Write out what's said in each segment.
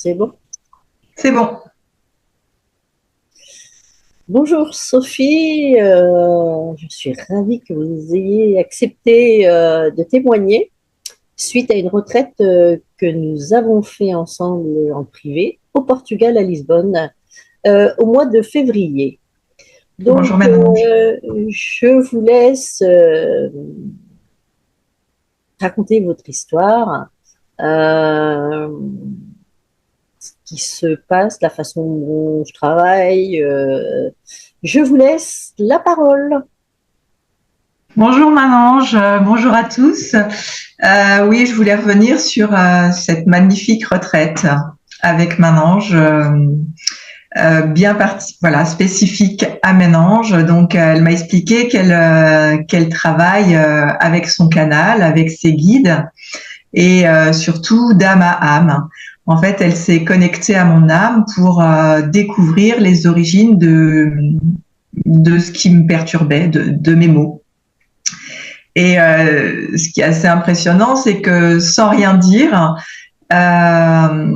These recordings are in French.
C'est bon. C'est bon. Bonjour Sophie, je suis ravie que vous ayez accepté de témoigner suite à une retraite que nous avons fait ensemble en privé au Portugal à Lisbonne au mois de février. Donc, Bonjour Manon. je vous laisse raconter votre histoire, euh, ce qui se passe, la façon dont je travaille. Je vous laisse la parole. Bonjour Manon, bonjour à tous. Oui, je voulais revenir sur cette magnifique retraite avec Manon, bien voilà, spécifique à Manon. Donc, elle m'a expliqué qu'elle travaille avec son canal, avec ses guides et surtout d'âme à âme. En fait, elle s'est connectée à mon âme pour découvrir les origines de ce qui me perturbait, de mes mots. Et ce qui est assez impressionnant, c'est que sans rien dire, euh,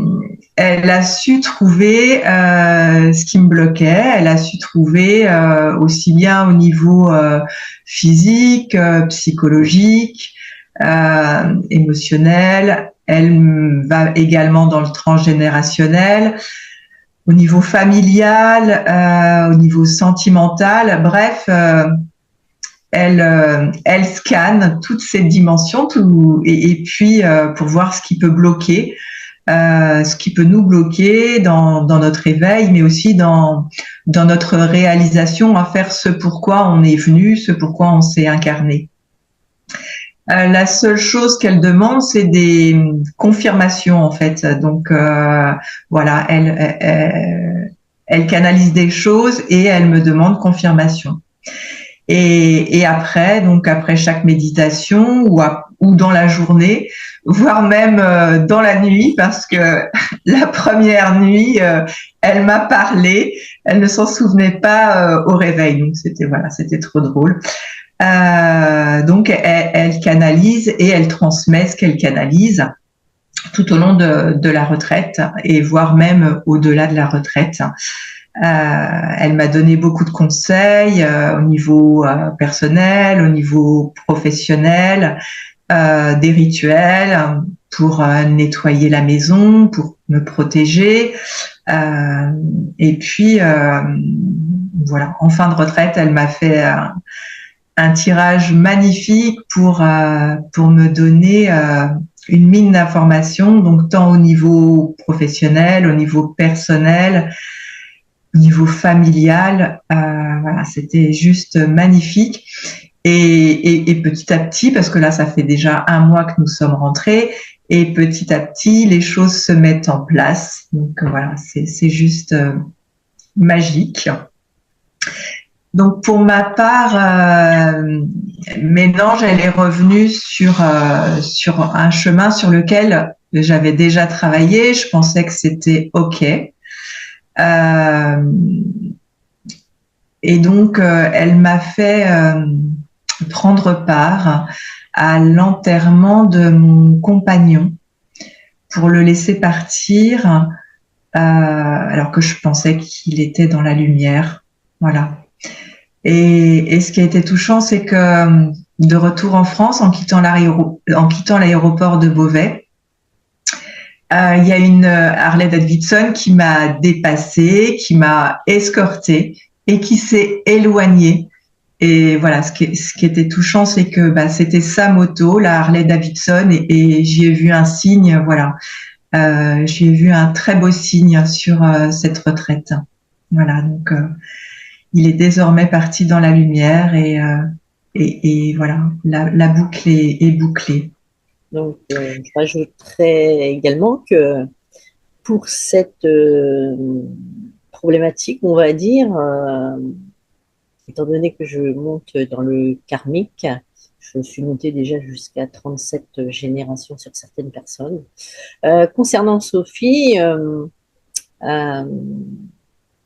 elle a su trouver ce qui me bloquait. Elle a su trouver aussi bien au niveau physique, psychologique, émotionnel. Elle va également dans le transgénérationnel, au niveau familial, au niveau sentimental. Bref, elle scanne toutes ces dimensions et puis pour voir ce qui peut bloquer, ce qui peut nous bloquer dans notre éveil, mais aussi dans notre réalisation à faire ce pourquoi on est venu, ce pourquoi on s'est incarné. La seule chose qu'elle demande, c'est des confirmations en fait. Donc voilà, elle canalise des choses et elle me demande confirmation. Et après, donc après chaque méditation ou dans la journée, voire même dans la nuit, parce que la première nuit, elle m'a parlé, elle ne s'en souvenait pas au réveil, donc c'était voilà, c'était trop drôle. Donc elle canalise et elle transmet ce qu'elle canalise tout au long de la retraite et voire même au-delà de la retraite. Elle m'a donné beaucoup de conseils au niveau personnel, au niveau professionnel, des rituels pour nettoyer la maison, pour me protéger. Et puis, voilà, en fin de retraite, elle m'a fait un tirage magnifique pour me donner une mine d'informations, donc tant au niveau professionnel, au niveau personnel, niveau familial, voilà, c'était juste magnifique. Et petit à petit, parce que là, ça fait déjà un mois que nous sommes rentrés, et petit à petit, les choses se mettent en place. Donc voilà, c'est juste magique. Donc pour ma part, Mélange, elle est revenue sur un chemin sur lequel j'avais déjà travaillé. Je pensais que c'était OK. Euh, Et donc, elle m'a fait prendre part à l'enterrement de mon compagnon pour le laisser partir, alors que je pensais qu'il était dans la lumière. Voilà. Et ce qui a été touchant, c'est que de retour en France, en quittant l'aéroport de Beauvais, il y a une Harley Davidson qui m'a dépassée, qui m'a escortée et qui s'est éloignée. Et voilà, ce qui était touchant, c'est que bah, c'était sa moto, la Harley Davidson, et j'y ai vu un signe, voilà. J'y ai vu un très beau signe sur cette retraite. Voilà, donc il est désormais parti dans la lumière et voilà, la boucle est bouclée. Donc, je rajouterais également que pour cette problématique, on va dire, étant donné que je monte dans le karmique, je suis montée déjà jusqu'à 37 générations sur certaines personnes. Concernant Sophie, euh,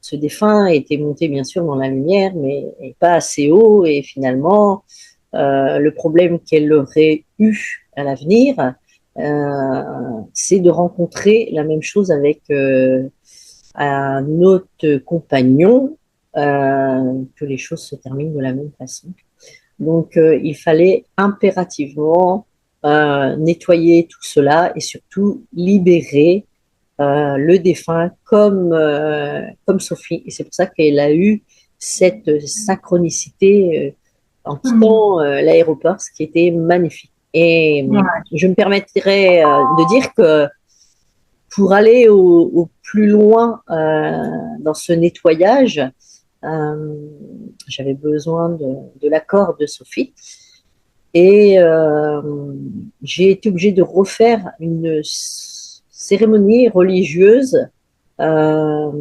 ce défunt était monté bien sûr dans la lumière, mais pas assez haut, et finalement, le problème qu'elle aurait eu à l'avenir c'est de rencontrer la même chose avec un autre compagnon, que les choses se terminent de la même façon. Donc, il fallait impérativement nettoyer tout cela et surtout libérer le défunt comme Sophie. Et c'est pour ça qu'elle a eu cette synchronicité en quittant l'aéroport, ce qui était magnifique. Et je me permettrais de dire que pour aller au plus loin dans ce nettoyage, j'avais besoin de l'accord de Sophie. Et j'ai été obligée de refaire une cérémonie religieuse, euh,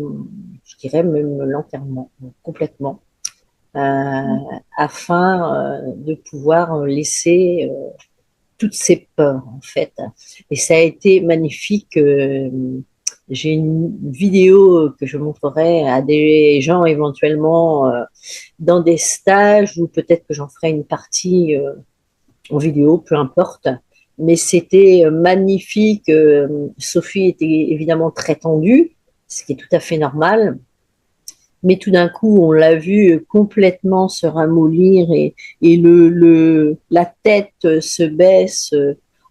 je dirais même l'enterrement, complètement, afin de pouvoir laisser toutes ces peurs, en fait. Et ça a été magnifique. J'ai une vidéo que je montrerai à des gens éventuellement dans des stages, ou peut-être que j'en ferai une partie en vidéo, peu importe. Mais c'était magnifique. Sophie était évidemment très tendue, ce qui est tout à fait normal. Mais tout d'un coup, on l'a vu complètement se ramollir, et la tête se baisse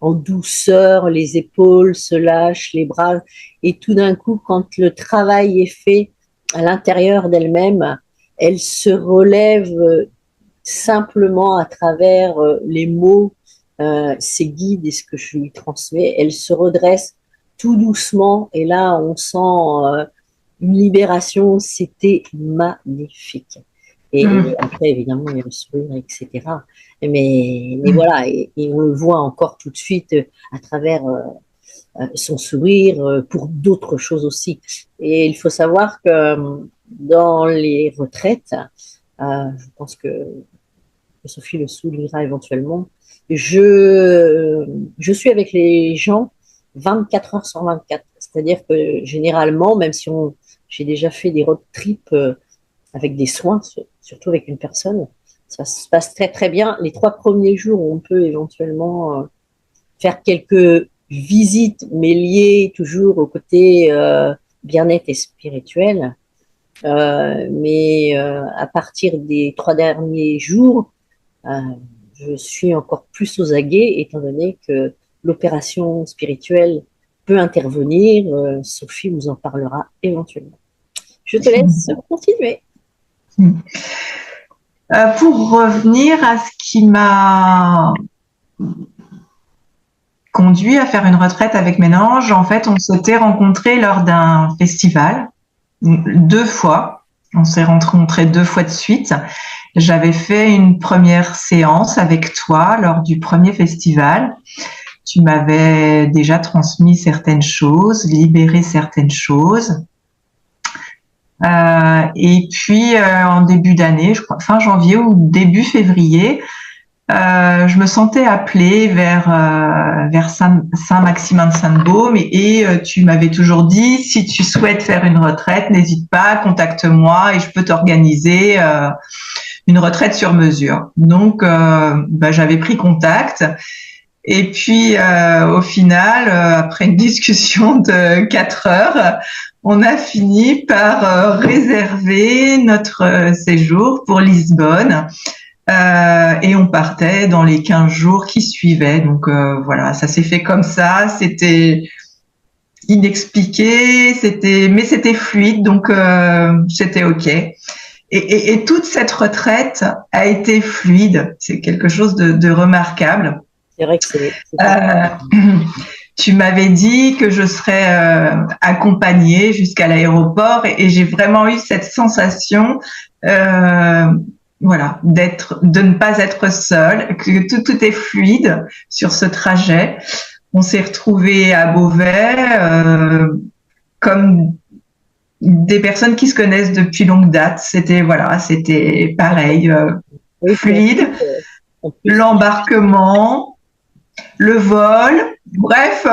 en douceur, les épaules se lâchent, les bras. Et tout d'un coup, quand le travail est fait à l'intérieur d'elle-même, elle se relève simplement à travers les mots, ses guides et ce que je lui transmets. Elle se redresse tout doucement, et là, on sent une libération. C'était magnifique. Et après, évidemment, il y a le sourire, etc. Mais voilà, et on le voit encore tout de suite à travers son sourire pour d'autres choses aussi. Et il faut savoir que dans les retraites, je pense que Sophie le soulignera éventuellement, je suis avec les gens 24 heures sur 24. C'est-à-dire que généralement, même si j'ai déjà fait des road trips avec des soins, surtout avec une personne, ça se passe très très bien. Les 3 premiers jours, on peut éventuellement faire quelques visites, mais liées toujours au côté bien-être et spirituel. Mais à partir des 3 derniers jours, je suis encore plus aux aguets, étant donné que l'opération spirituelle peut intervenir. Sophie vous en parlera éventuellement. Je te laisse continuer. Pour revenir à ce qui m'a conduit à faire une retraite avec Mélange, en fait, on s'était rencontrés lors d'un festival, 2 fois. On s'est rencontrés 2 fois de suite. J'avais fait une première séance avec toi lors du premier festival. Tu m'avais déjà transmis certaines choses, libéré certaines choses. Et puis en début d'année, je crois fin janvier ou début février, je me sentais appelée vers Saint-Maximin de Sainte-Baume, et tu m'avais toujours dit, si tu souhaites faire une retraite, n'hésite pas, contacte-moi et je peux t'organiser une retraite sur mesure. Donc j'avais pris contact. Et puis, au final, après une discussion de 4 heures, on a fini par réserver notre séjour pour Lisbonne. Et on partait dans les 15 jours qui suivaient. Donc voilà, ça s'est fait comme ça. C'était inexpliqué, mais c'était fluide, donc c'était OK. Et toute cette retraite a été fluide. C'est quelque chose de remarquable. C'est vrai que c'est tu m'avais dit que je serais accompagnée jusqu'à l'aéroport, et j'ai vraiment eu cette sensation, voilà, de ne pas être seule, que tout est fluide sur ce trajet. On s'est retrouvés à Beauvais comme des personnes qui se connaissent depuis longue date. C'était pareil, fluide. L'embarquement, le vol, bref,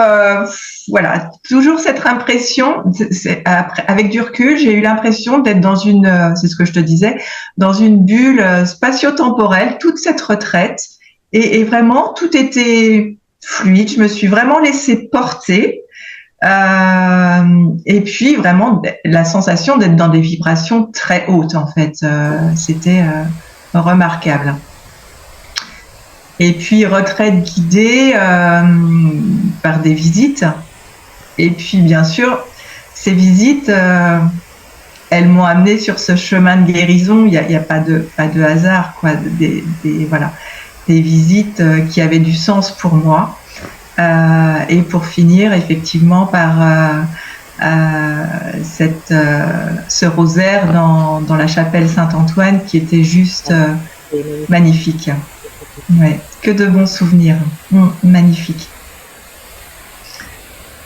voilà, toujours cette impression. Avec du recul, j'ai eu l'impression d'être dans c'est ce que je te disais, dans une bulle spatio-temporelle, toute cette retraite, et vraiment tout était fluide. Je me suis vraiment laissée porter. Et puis vraiment la sensation d'être dans des vibrations très hautes en fait, c'était remarquable. Et puis retraite guidée par des visites. Et puis bien sûr, ces visites, elles m'ont amené sur ce chemin de guérison. Il y a pas de hasard quoi. Voilà, des visites qui avaient du sens pour moi. Et pour finir effectivement par ce rosaire dans la chapelle Saint-Antoine qui était juste magnifique. Ouais, que de bons souvenirs. Magnifique.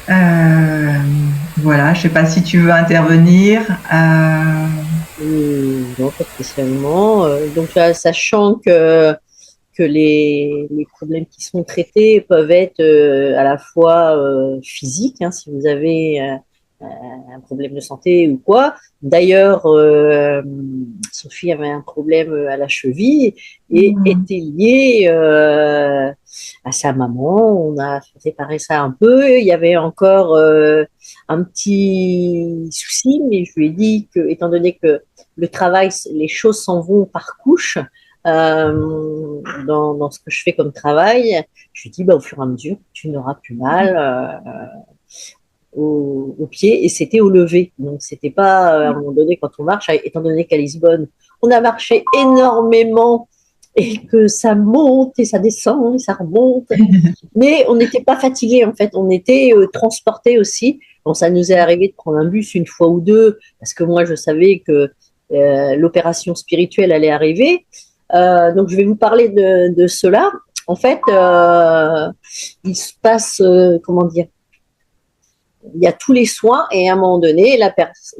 Voilà, je sais pas si tu veux intervenir. Non, pas spécialement. Donc, sachant que les problèmes qui sont traités peuvent être à la fois physiques, hein, si vous avez un problème de santé ou quoi. D'ailleurs, Sophie avait un problème à la cheville et était liée à sa maman. On a séparé ça un peu. Il y avait encore un petit souci, mais je lui ai dit que, étant donné que le travail, les choses s'en vont par couches, dans ce que je fais comme travail, je lui dis au fur et à mesure, tu n'auras plus mal au pied, et c'était au lever. Donc, c'était pas à un moment donné quand on marche, étant donné qu'à Lisbonne, on a marché énormément et que ça monte et ça descend et ça remonte. Mais on n'était pas fatigué en fait, on était transporté aussi. Bon, ça nous est arrivé de prendre un bus une fois ou deux, parce que moi je savais que l'opération spirituelle allait arriver. Donc je vais vous parler de cela. En fait, il se passe, comment dire, il y a tous les soins et à un moment donné,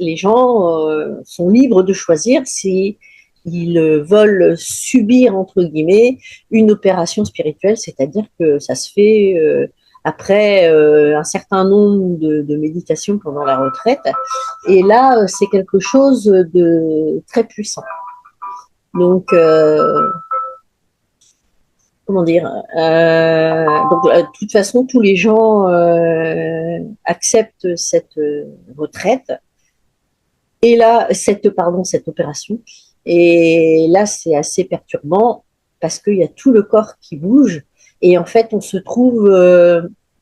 les gens sont libres de choisir si ils veulent subir, entre guillemets, une opération spirituelle, c'est-à-dire que ça se fait après un certain nombre de méditations pendant la retraite. Et là, c'est quelque chose de très puissant. Donc, comment dire, donc de toute façon, tous les gens acceptent cette retraite et là, cette opération. Et là, c'est assez perturbant parce qu'il y a tout le corps qui bouge et en fait, on se trouve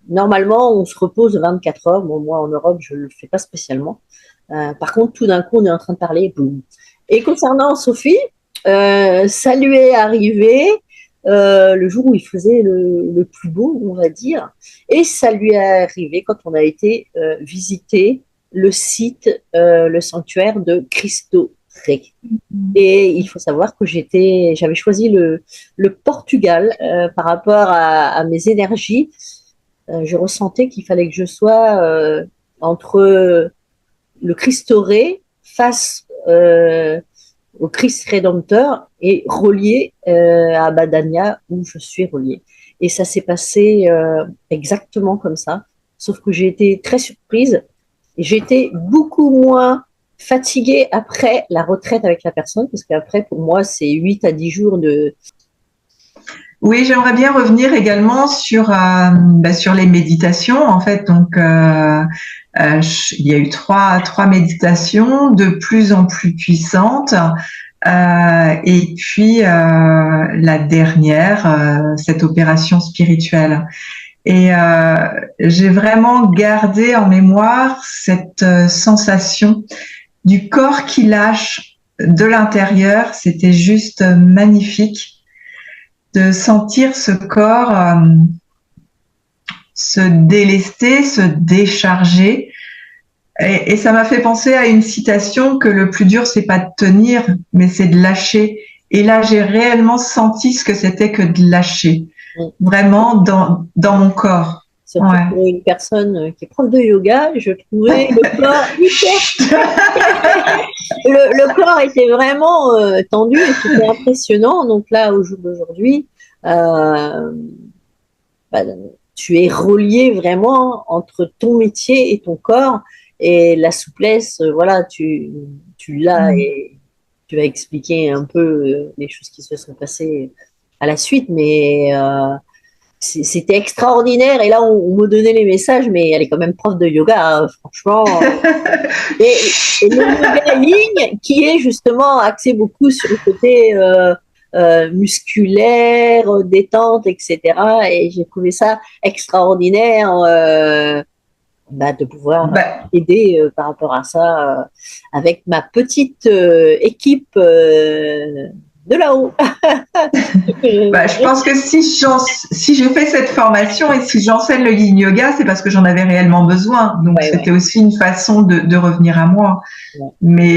normalement, on se repose 24 heures. Bon, moi, en Europe, je le fais pas spécialement. Par contre, tout d'un coup, on est en train de parler, boum. Et concernant Sophie, ça lui est arrivé le jour où il faisait le plus beau, on va dire. Et ça lui est arrivé quand on a été visiter le site, le sanctuaire de Cristo Rei. Et il faut savoir que j'avais choisi le Portugal par rapport à mes énergies. Je ressentais qu'il fallait que je sois entre le Cristo Rei face au Christ Rédempteur et relié à Badania où je suis reliée. Et ça s'est passé exactement comme ça, sauf que j'ai été très surprise. J'étais beaucoup moins fatiguée après la retraite avec la personne, parce qu'après, pour moi, c'est 8 à 10 jours de... Oui, j'aimerais bien revenir également sur les méditations. En fait, donc il y a eu trois méditations de plus en plus puissantes. Et puis la dernière, cette opération spirituelle. Et j'ai vraiment gardé en mémoire cette sensation du corps qui lâche de l'intérieur. C'était juste magnifique de sentir ce corps se délester, se décharger. Et ça m'a fait penser à une citation que le plus dur, c'est pas de tenir, mais c'est de lâcher. Et là, j'ai réellement senti ce que c'était que de lâcher, vraiment dans mon corps. Surtout pour une personne qui est prof de yoga, je trouvais le corps hyper... le corps était vraiment tendu et c'était impressionnant. Donc là, au jour d'aujourd'hui, tu es relié vraiment entre ton métier et ton corps, et la souplesse, voilà, tu l'as, et tu vas expliquer un peu les choses qui se sont passées à la suite, mais c'était extraordinaire. Et là, on me donnait les messages, mais elle est quand même prof de yoga, hein, franchement. Et le yoga ligne, qui est justement axé beaucoup sur le côté musculaire, détente, etc. Et j'ai trouvé ça extraordinaire de pouvoir Bah, aider par rapport à ça avec ma petite équipe de là-haut. je pense que si j'ai fait cette formation et si j'enseigne le yin yoga, c'est parce que j'en avais réellement besoin. Donc Ouais, ouais, c'était aussi une façon de revenir à moi. ouais. Mais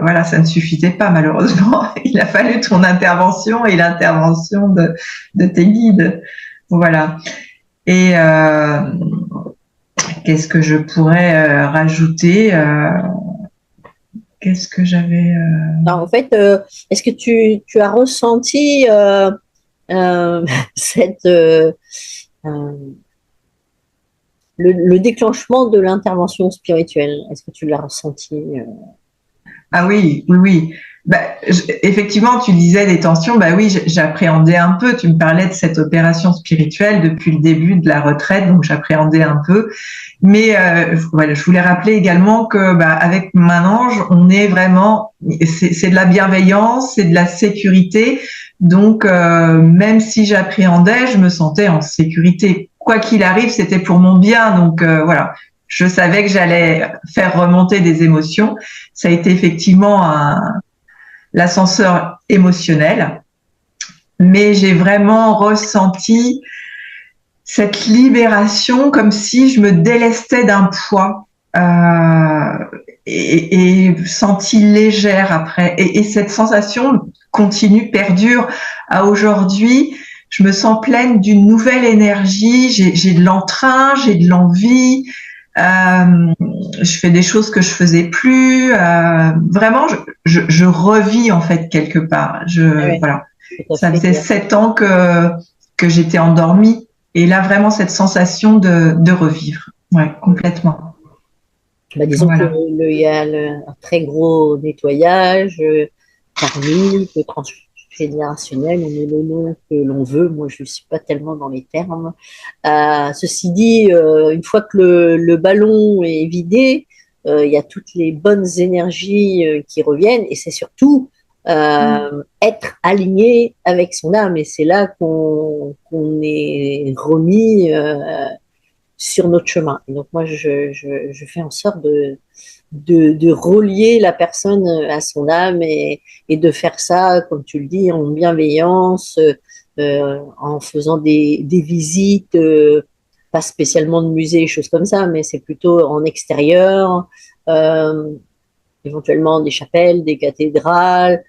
voilà, ça ne suffisait pas malheureusement. Il a fallu ton intervention et l'intervention de tes guides. Voilà. Et qu'est-ce que je pourrais rajouter Qu'est-ce que j'avais Alors, en fait, est-ce que tu as ressenti cette, euh, le déclenchement de l'intervention spirituelle? Est-ce que tu l'as ressenti Ah oui, oui, oui. Effectivement, tu disais des tensions. Bah oui, j'appréhendais un peu. Tu me parlais de cette opération spirituelle depuis le début de la retraite, donc j'appréhendais un peu. Mais voilà, je voulais rappeler également que avec Main Ange, on est vraiment, c'est de la bienveillance, c'est de la sécurité. Donc même si j'appréhendais, je me sentais en sécurité. Quoi qu'il arrive, c'était pour mon bien. Donc voilà, je savais que j'allais faire remonter des émotions. Ça a été effectivement l'ascenseur émotionnel, mais j'ai vraiment ressenti cette libération comme si je me délestais d'un poids et sentie légère après. Et cette sensation continue, perdure à aujourd'hui. Je me sens pleine d'une nouvelle énergie. J'ai de l'entrain, j'ai de l'envie. Je fais des choses que je faisais plus. Vraiment, je revis en fait quelque part. ouais, Voilà. tout à Ça fait. faisait 7 ans que j'étais endormie. Et là, vraiment, cette sensation de revivre. Ouais, complètement. Disons que Voilà. il y a un très gros nettoyage karmique, transgénérationnel, on met le nom que l'on veut. Moi, je ne suis pas tellement dans les termes. Ceci dit, une fois que le ballon est vidé, il y a toutes les bonnes énergies qui reviennent et c'est surtout être aligné avec son âme. Et c'est là qu'on est remis sur notre chemin. Et donc moi, je fais en sorte de relier la personne à son âme et de faire ça, comme tu le dis, en bienveillance, en faisant des visites, pas spécialement de musées, choses comme ça, mais c'est plutôt en extérieur, euh, éventuellement des chapelles, des cathédrales,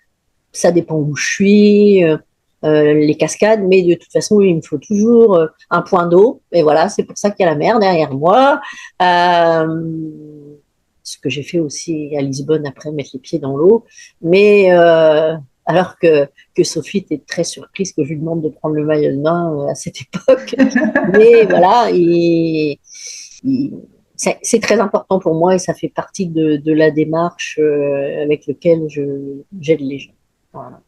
ça dépend où je suis, les cascades, mais de toute façon, il me faut toujours un point d'eau. Et voilà, c'est pour ça qu'il y a la mer derrière moi. Ce que j'ai fait aussi à Lisbonne après mettre les pieds dans l'eau. Mais alors que Sophie était très surprise que je lui demande de prendre le maillot de bain à cette époque. Mais voilà, c'est très important pour moi et ça fait partie de la démarche avec laquelle j'aide les gens. Voilà.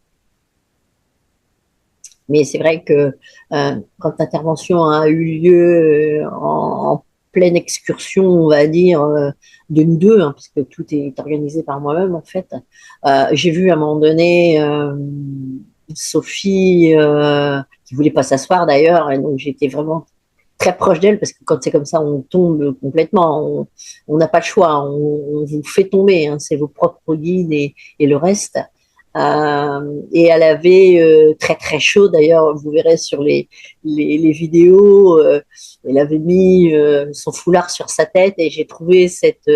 Mais c'est vrai que quand l'intervention a eu lieu en pleine excursion, on va dire, de nous deux, hein, puisque tout est organisé par moi-même en fait, j'ai vu à un moment donné Sophie qui voulait pas s'asseoir d'ailleurs, et donc j'étais vraiment très proche d'elle parce que quand c'est comme ça, on tombe complètement, on n'a pas le choix, on vous fait tomber, hein, c'est vos propres guides et le reste. Et elle avait très très chaud d'ailleurs, vous verrez sur les vidéos, elle avait mis son foulard sur sa tête et j'ai trouvé cette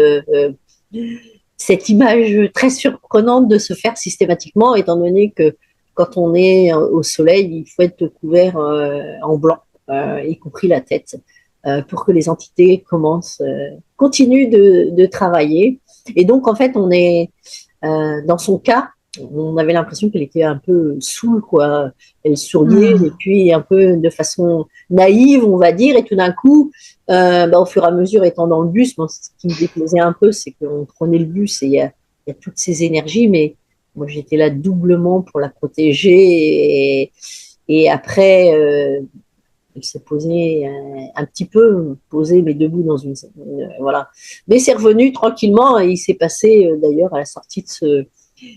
image très surprenante de se faire systématiquement, étant donné que quand on est au soleil, il faut être couvert en blanc, y compris la tête, pour que les entités continuent de travailler. Et donc, en fait, on est, dans son cas, on avait l'impression qu'elle était un peu saoule, quoi. Elle souriait et Hmm. puis un peu de façon naïve, on va dire, et tout d'un coup, au fur et à mesure étant dans le bus, bon, ce qui me déplaisait un peu, c'est qu'on prenait le bus et il y a toutes ces énergies, mais moi j'étais là doublement pour la protéger et après, Elle s'est posée un petit peu, posée mais debout dans voilà. Mais c'est revenu tranquillement et il s'est passé d'ailleurs à la sortie de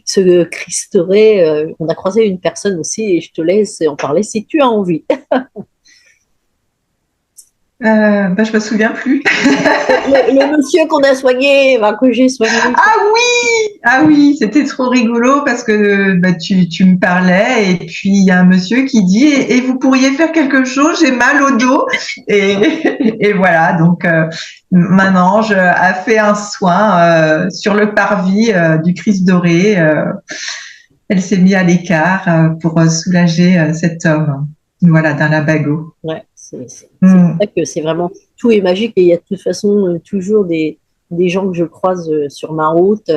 ce Christ-Ré, on a croisé une personne aussi et je te laisse en parler si tu as envie. Je me souviens plus. Le monsieur qu'on a soigné, enfin, que j'ai soigné. Ah oui, c'était trop rigolo parce que tu me parlais et puis il y a un monsieur qui dit et vous pourriez faire quelque chose, j'ai mal au dos et, et voilà donc ma ange a fait un soin sur le parvis du Christ doré. Elle s'est mise à l'écart pour soulager cet homme, voilà, d'un labago. Ouais, c'est pour ça que c'est vraiment, tout est magique et il y a de toute façon toujours des gens que je croise sur ma route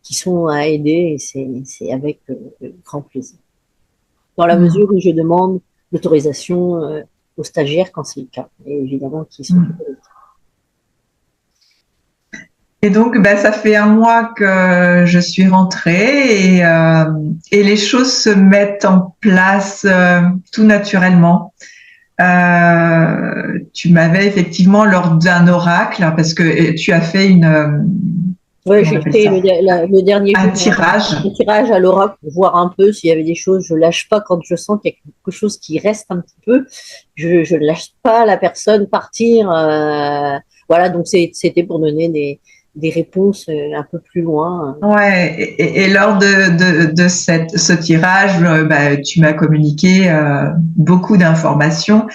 qui sont à aider et c'est avec grand plaisir. Dans la mesure où je demande l'autorisation aux stagiaires quand c'est le cas, et évidemment qui sont Et donc, ça fait un mois que je suis rentrée et les choses se mettent en place tout naturellement. Tu m'avais effectivement lors d'un oracle, parce que tu as fait ouais, comment on j'ai appelle fait ça, le dernier un jour tirage. un tirage à l'oracle pour voir un peu s'il y avait des choses. Je lâche pas quand je sens qu'il y a quelque chose qui reste un petit peu. Je ne lâche pas la personne partir. Voilà, donc c'était pour donner des réponses un peu plus loin. Ouais, et lors de ce tirage, tu m'as communiqué beaucoup d'informations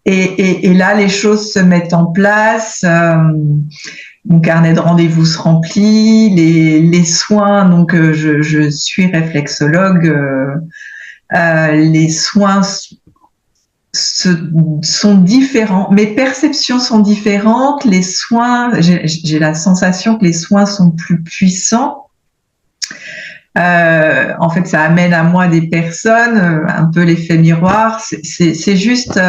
et là, les choses se mettent en place. Mon carnet de rendez-vous se remplit, les soins, donc je suis réflexologue, les soins sont différents, mes perceptions sont différentes, les soins, j'ai la sensation que les soins sont plus puissants. En fait, ça amène à moi des personnes, un peu l'effet miroir. C'est juste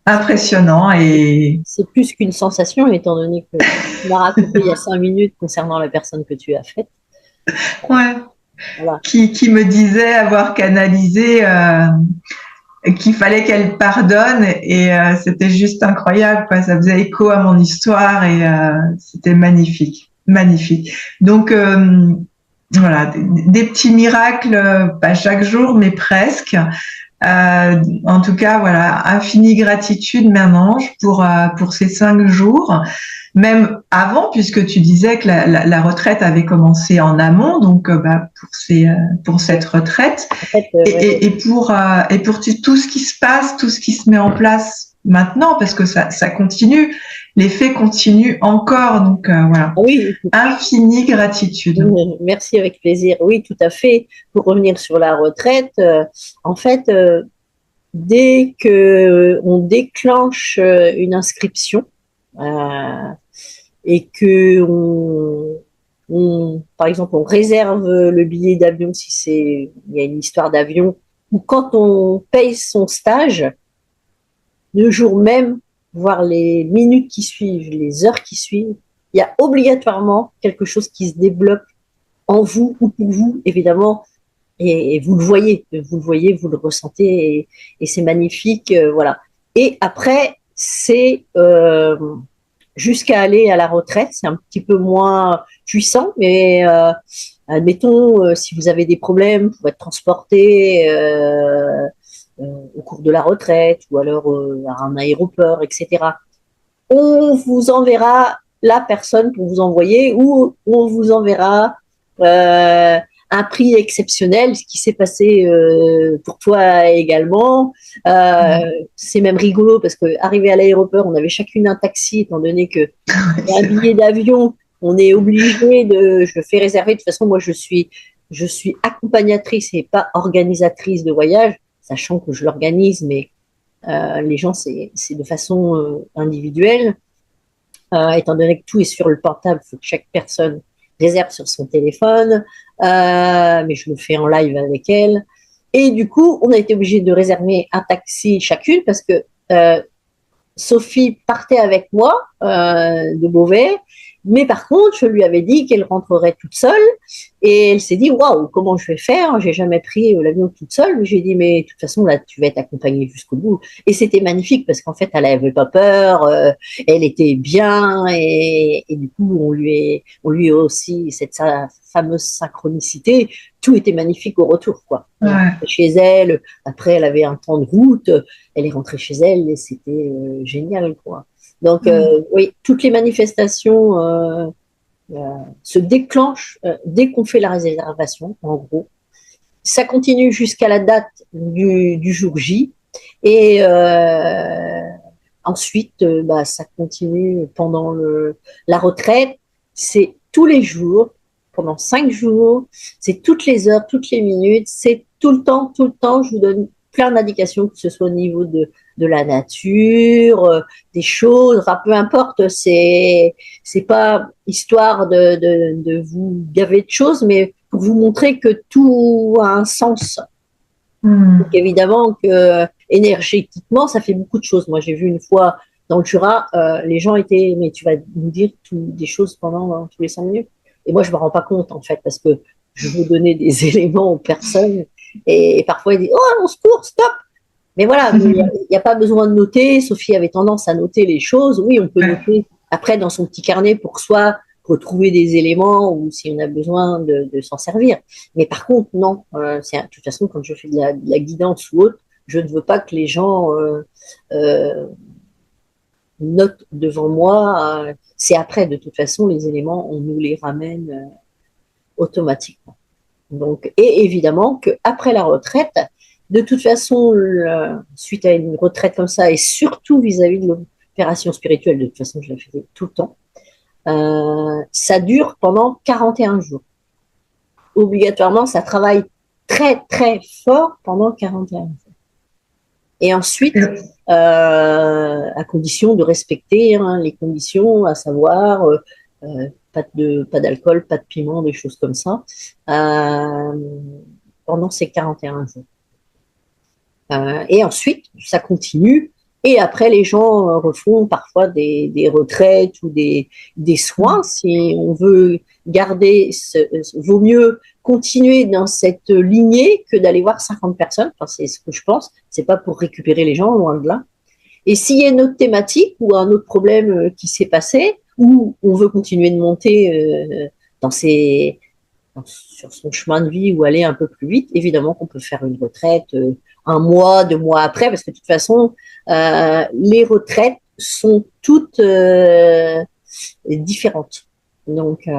impressionnant et C'est plus qu'une sensation, étant donné que tu m'as raconté il y a 5 minutes concernant la personne que tu as faite. ouais, Voilà. qui me disait avoir canalisé qu'il fallait qu'elle pardonne et c'était juste incroyable, quoi. Ça faisait écho à mon histoire et c'était magnifique, magnifique. Donc voilà, des petits miracles, pas chaque jour, mais presque. En tout cas, voilà, infinie gratitude, Mère Ange, pour ces 5 jours. Même avant, puisque tu disais que la retraite avait commencé en amont, donc pour cette retraite En fait, ouais. et pour tout ce qui se passe, tout ce qui se met en place maintenant, parce que ça continue, l'effet continue encore, donc voilà, Ah oui, infinie gratitude. merci avec plaisir. Oui, tout à fait. Pour revenir sur la retraite, en fait, dès que on déclenche une inscription et que par exemple, on réserve le billet d'avion si il y a une histoire d'avion, ou quand on paye son stage, le jour même, voire les minutes qui suivent, les heures qui suivent, il y a obligatoirement quelque chose qui se débloque en vous ou pour vous, évidemment, et vous le voyez, vous le ressentez, et c'est magnifique, voilà. Et après, c'est jusqu'à aller à la retraite, c'est un petit peu moins puissant, mais admettons, si vous avez des problèmes pour être transporté au cours de la retraite ou alors à un aéroport, etc., on vous enverra la personne pour vous envoyer ou on vous enverra un prix exceptionnel, ce qui s'est passé pour toi également. C'est même rigolo parce que arrivé à l'aéroport, on avait chacune un taxi, étant donné que un billet d'avion, on est obligé je fais réserver. De toute façon, moi, je suis accompagnatrice et pas organisatrice de voyage, sachant que je l'organise, mais les gens, c'est de façon individuelle. Étant donné que tout est sur le portable, il faut que chaque personne réserve sur son téléphone, mais je le fais en live avec elle. Et du coup, on a été obligé de réserver un taxi chacune parce que Sophie partait avec moi de Beauvais Mais par contre, je lui avais dit qu'elle rentrerait toute seule et elle s'est dit waouh, comment je vais faire? J'ai jamais pris l'avion toute seule. J'ai dit mais de toute façon là, tu vas être accompagnée jusqu'au bout. Et c'était magnifique parce qu'en fait, elle avait pas peur, elle était bien et du coup, on lui a aussi cette fameuse synchronicité. Tout était magnifique au retour, quoi. Ouais. Chez elle, après, elle avait un temps de route, elle est rentrée chez elle et c'était génial, quoi. Donc, oui, toutes les manifestations se déclenchent dès qu'on fait la réservation, en gros. Ça continue jusqu'à la date du jour J. Et ensuite, bah, ça continue pendant la retraite. C'est tous les jours, pendant 5 jours. C'est toutes les heures, toutes les minutes. C'est tout le temps, tout le temps. Je vous donne plein d'indications, que ce soit au niveau de la nature, des choses, enfin, peu importe, c'est pas histoire de vous gaver de choses, mais pour vous montrer que tout a un sens. Donc évidemment que énergétiquement, ça fait beaucoup de choses. Moi, j'ai vu une fois dans le Jura, les gens étaient, mais tu vas nous dire des choses pendant tous les 5 minutes. Et moi, je me rends pas compte en fait, parce que je veux donner des éléments aux personnes et parfois ils disent oh on se court, stop. Mais voilà, il n'y a pas besoin de noter. Sophie avait tendance à noter les choses. Oui, on peut noter après dans son petit carnet pour soi retrouver des éléments ou si on a besoin de s'en servir. Mais par contre, non. De toute façon, quand je fais de la guidance ou autre, je ne veux pas que les gens euh, notent devant moi. C'est après, de toute façon, les éléments, on nous les ramène automatiquement. Donc, et évidemment qu'après la retraite, de toute façon, suite à une retraite comme ça, et surtout vis-à-vis de l'opération spirituelle, de toute façon, je la faisais tout le temps, ça dure pendant 41 jours. Obligatoirement, ça travaille très, très fort pendant 41 jours. Et ensuite, à condition de respecter les conditions, à savoir pas d'alcool, pas de piment, des choses comme ça, pendant ces 41 jours. Et ensuite, ça continue. Et après, les gens refont parfois des retraites ou des soins. Si on veut garder, vaut mieux continuer dans cette lignée que d'aller voir 50 personnes. Enfin, c'est ce que je pense. C'est pas pour récupérer les gens, loin de là. Et s'il y a une autre thématique ou un autre problème qui s'est passé, ou on veut continuer de monter dans sur son chemin de vie ou aller un peu plus vite, évidemment qu'on peut faire une retraite 1 mois, 2 mois après, parce que de toute façon, les retraites sont toutes différentes. Donc,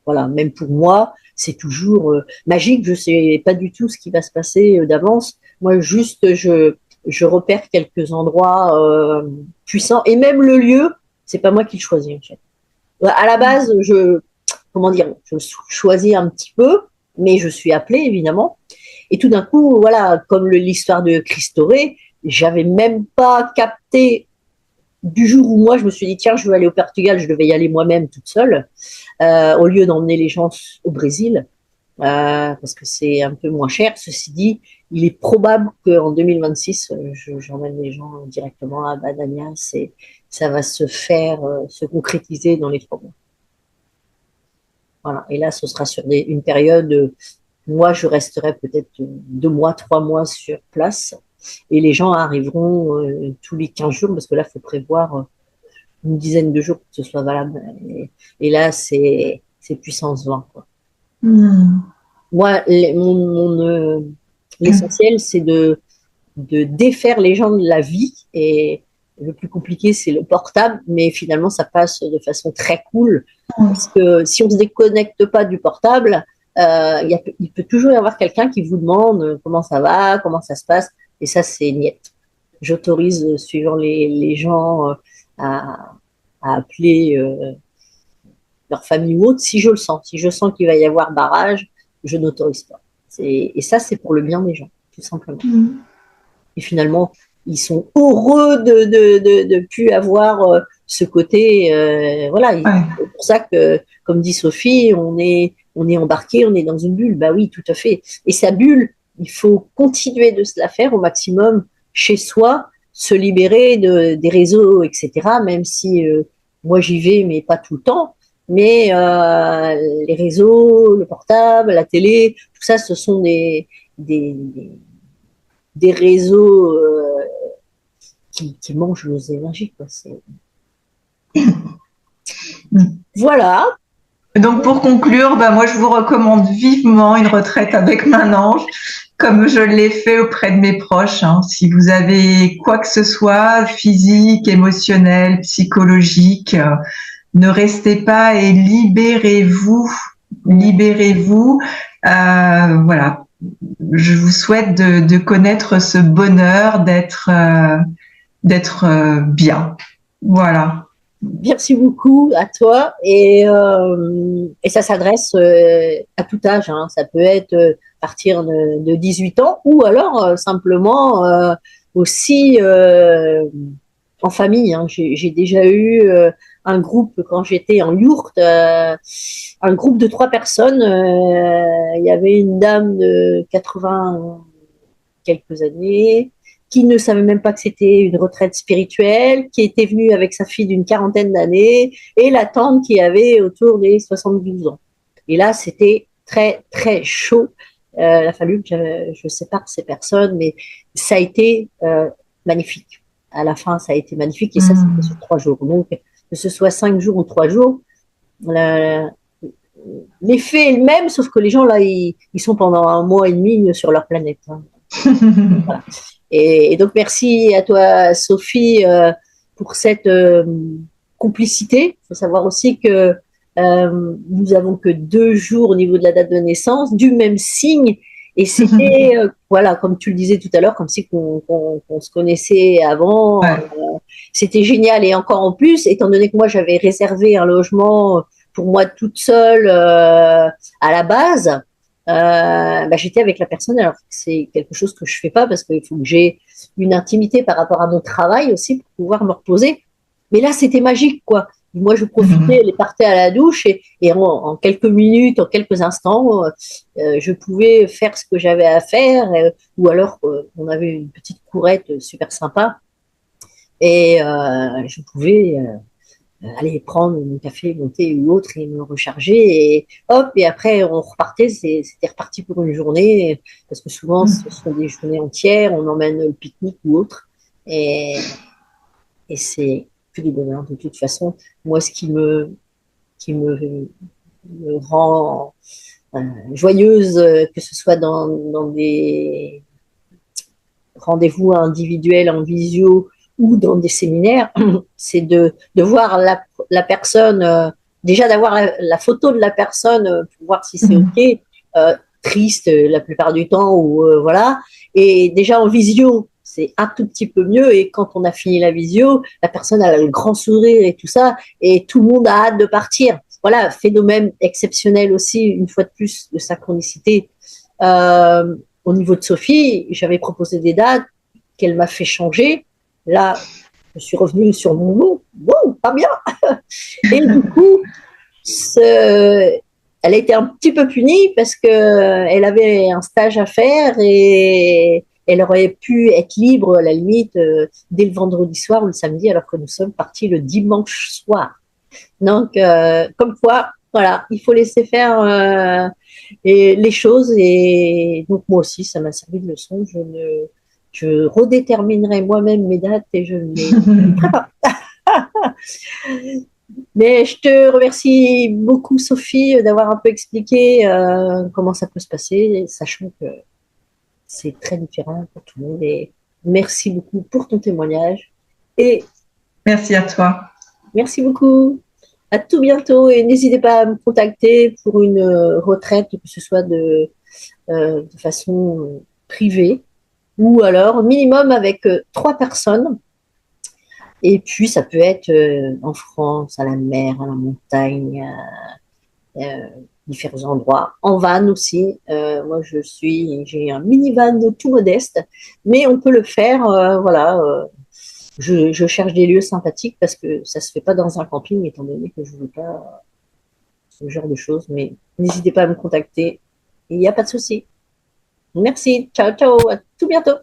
voilà, même pour moi, c'est toujours magique. Je sais pas du tout ce qui va se passer d'avance. Moi, juste, je repère quelques endroits puissants et même le lieu, c'est pas moi qui le choisis en fait. À la base, comment dire, je choisis un petit peu, mais je suis appelée évidemment. Et tout d'un coup, voilà, comme l'histoire de Christoré, j'avais même pas capté du jour où moi je me suis dit tiens, je veux aller au Portugal, je devais y aller moi-même toute seule, au lieu d'emmener les gens au Brésil, parce que c'est un peu moins cher. Ceci dit, il est probable qu'en 2026, j'emmène les gens directement à Badanias et ça va se faire, se concrétiser dans les 3 mois. Voilà. Et là, ce sera sur une période, moi, je resterai peut-être 2 mois, 3 mois sur place. Et les gens arriveront tous les 15 jours, parce que là, il faut prévoir une dizaine de jours pour que ce soit valable. Et là, c'est puissance 20, quoi. Moi, l'essentiel, c'est de défaire les gens de la vie. Et le plus compliqué, c'est le portable, mais finalement, ça passe de façon très cool. Parce que si on ne se déconnecte pas du portable, il peut toujours y avoir quelqu'un qui vous demande comment ça va, comment ça se passe. Et ça, c'est niette. J'autorise, suivant les gens, à appeler leur famille ou autre, si je le sens. Si je sens qu'il va y avoir barrage, je n'autorise pas. Et ça, c'est pour le bien des gens, tout simplement. Et finalement, ils sont heureux de plus avoir ce côté. Voilà, c'est pour ça que, comme dit Sophie, on est embarqué, on est dans une bulle. Bah oui, tout à fait. Et sa bulle, il faut continuer de se la faire au maximum chez soi, se libérer des réseaux, etc. Même si moi j'y vais, mais pas tout le temps. Mais les réseaux, le portable, la télé, tout ça, ce sont des, des réseaux qui mangent nos énergies, quoi. Voilà. Donc pour conclure, bah, moi je vous recommande vivement une retraite avec main ange, comme je l'ai fait auprès de mes proches. Hein. Si vous avez quoi que ce soit, physique, émotionnel, psychologique, ne restez pas et libérez-vous, libérez-vous. Voilà, je vous souhaite de connaître ce bonheur, d'être bien. Voilà. Merci beaucoup à toi et ça s'adresse à tout âge. Hein. Ça peut être à partir de 18 ans ou alors simplement aussi en famille. Hein. J'ai déjà eu un groupe quand j'étais en yourte, un groupe de 3 personnes. Il y avait une dame de 80 quelques années, qui ne savait même pas que c'était une retraite spirituelle, qui était venue avec sa fille d'une quarantaine d'années, et la tante qui avait autour des 72 ans. Et là, c'était très, très chaud. Il a fallu que je sépare ces personnes, mais ça a été magnifique. À la fin, ça a été magnifique, et ça, c'était sur 3 jours. Donc, que ce soit 5 jours ou 3 jours, l'effet est le même, sauf que les gens, là, ils sont pendant 1 mois et demi sur leur planète. Hein. Voilà. Et donc, merci à toi, Sophie, pour cette complicité. Il faut savoir aussi que nous avons que 2 jours au niveau de la date de naissance, du même signe. Et c'était, voilà, comme tu le disais tout à l'heure, comme si qu'on se connaissait avant. Ouais. C'était génial. Et encore en plus, étant donné que moi, j'avais réservé un logement pour moi toute seule à la base, bah, j'étais avec la personne. Alors c'est quelque chose que je fais pas parce qu'il faut que j'ai une intimité par rapport à mon travail aussi pour pouvoir me reposer. Mais là, c'était magique, quoi. Moi, je profitais, elle partait à la douche et en quelques minutes, en quelques instants, je pouvais faire ce que j'avais à faire. Ou alors, on avait une petite courette super sympa et je pouvais aller prendre mon café, mon thé ou autre et me recharger et hop, et après on repartait, c'était reparti pour une journée, parce que souvent ce sont des journées entières, on emmène le pique-nique ou autre, et, et c'est plus du bonheur de toute façon. Moi, ce me rend joyeuse, que ce soit dans des rendez-vous individuels en visio ou dans des séminaires, c'est de voir la personne, déjà d'avoir la photo de la personne pour voir si c'est OK, triste la plupart du temps, ou voilà. Et déjà en visio, c'est un tout petit peu mieux. Et quand on a fini la visio, la personne a le grand sourire et tout ça, et tout le monde a hâte de partir. Voilà, phénomène exceptionnel aussi, une fois de plus, de synchronicité. Au niveau de Sophie, j'avais proposé des dates qu'elle m'a fait changer. Là, je suis revenue sur mon mot. Wow, pas bien. Et du coup, elle a été un petit peu punie parce qu'elle avait un stage à faire et elle aurait pu être libre à la limite dès le vendredi soir ou le samedi, alors que nous sommes partis le dimanche soir. Donc, comme quoi, voilà, il faut laisser faire et les choses. Et donc, moi aussi, ça m'a servi de leçon. Je redéterminerai moi-même mes dates et je ne les ferai pas. Mais je te remercie beaucoup, Sophie, d'avoir un peu expliqué comment ça peut se passer, sachant que c'est très différent pour tout le monde. Et merci beaucoup pour ton témoignage. Et Merci à toi. merci beaucoup. À tout bientôt et n'hésitez pas à me contacter pour une retraite, que ce soit de façon privée ou alors minimum avec 3 personnes. Et puis ça peut être en France, à la mer, à la montagne, à différents endroits, en van aussi. Moi j'ai un minivan tout modeste, mais on peut le faire, voilà. Je cherche des lieux sympathiques parce que ça se fait pas dans un camping, étant donné que je veux pas ce genre de choses. Mais n'hésitez pas à me contacter. Il n'y a pas de souci. Merci. Ciao, ciao. À tout bientôt.